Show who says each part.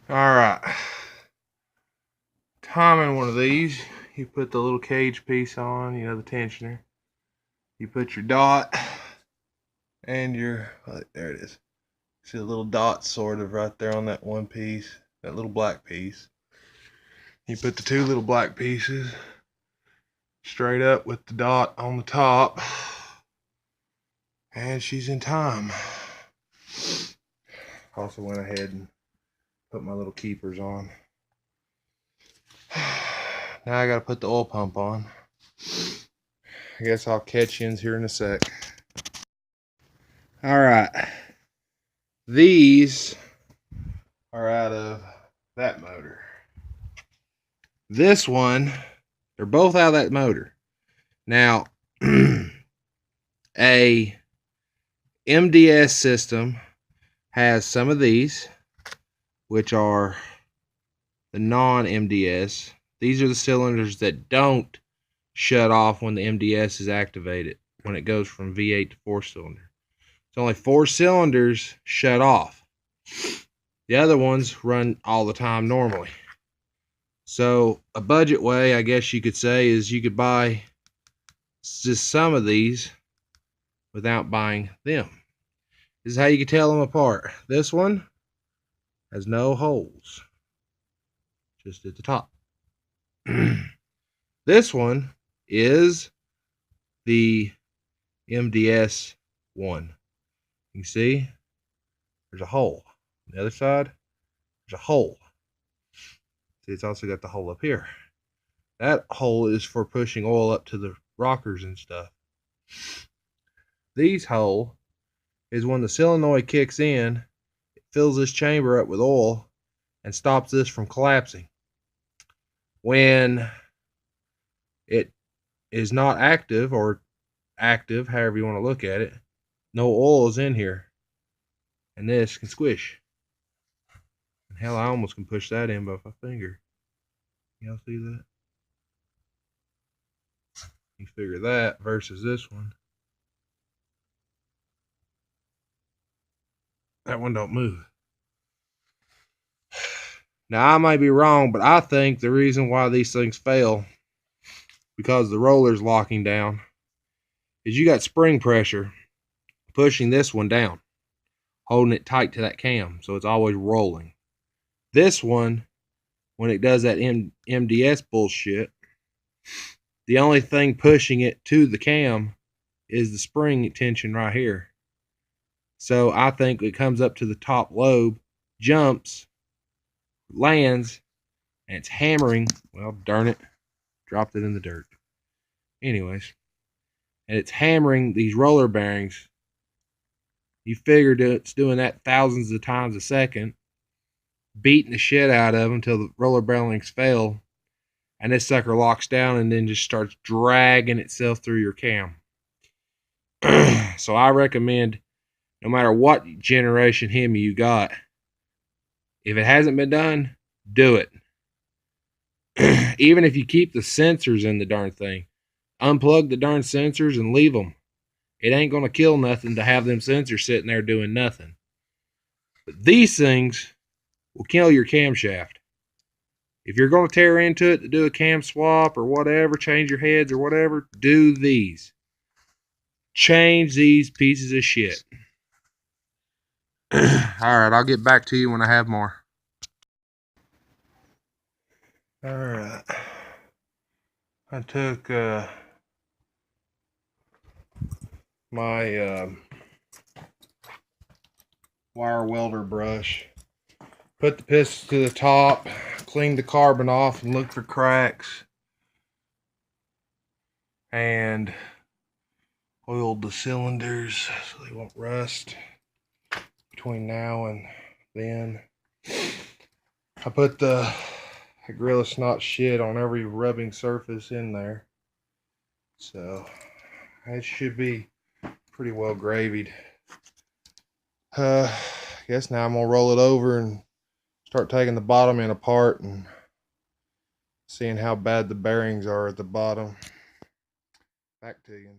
Speaker 1: Alright. Timing one of these, you put the little cage piece on, you know, the tensioner. You put your dot and your, there it is. See the little dot sort of right there on that one piece, that little black piece. You put the two little black pieces straight up with the dot on the top. And she's in time. Also went ahead and put my little keepers on. Now I gotta put the oil pump on. I guess I'll catch you in here in a sec. Alright. These are out of that motor. This one, they're both out of that motor. Now, a MDS system has some of these, which are the non-MDS. These are the cylinders that don't shut off when the MDS is activated, when it goes from V8 to 4-cylinder. So only 4 cylinders shut off. The other ones run all the time normally. So a budget way, I guess you could say, is you could buy just some of these without buying them. This is how you can tell them apart. This one has no holes, just at the top. This one is the MDS one. You see, there's a hole. On the other side, there's a hole. See, it's also got the hole up here. That hole is for pushing oil up to the rockers and stuff. These hole is when the solenoid kicks in, it fills this chamber up with oil and stops this from collapsing. When it is not active, or active, however you want to look at it, no oil is in here, and this can squish. And hell, I almost can push that in by my finger. Y'all see that? You figure that versus this one. That one don't move. Now, I might be wrong, but I think the reason why these things fail, because the roller's locking down, is you got spring pressure pushing this one down, holding it tight to that cam, so it's always rolling. This one, when it does that MDS bullshit, the only thing pushing it to the cam is the spring tension right here. So I think it comes up to the top lobe, jumps, lands, and it's hammering. Well, darn it, dropped it in the dirt. Anyways, and it's hammering these roller bearings. You figured it's doing that thousands of times a second, beating the shit out of them until the roller bearings fail, and this sucker locks down and then just starts dragging itself through your cam. So I recommend, no matter what generation Hemi you got, if it hasn't been done, do it. Even if you keep the sensors in the darn thing, unplug the darn sensors and leave them. It ain't going to kill nothing to have them sensors sitting there doing nothing. But these things will kill your camshaft. If you're going to tear into it to do a cam swap or whatever, change your heads or whatever, do these. Change these pieces of shit. Alright, I'll get back to you when I have more. Alright. I took my wire welder brush, put the pistons to the top, cleaned the carbon off and looked for cracks, and oiled the cylinders so they won't rust between now and then. I put the Gorilla Snot shit on every rubbing surface in there, so it should be pretty well gravied. I guess now I'm gonna roll it over and start taking the bottom end apart and seeing how bad the bearings are at the bottom. Back to you.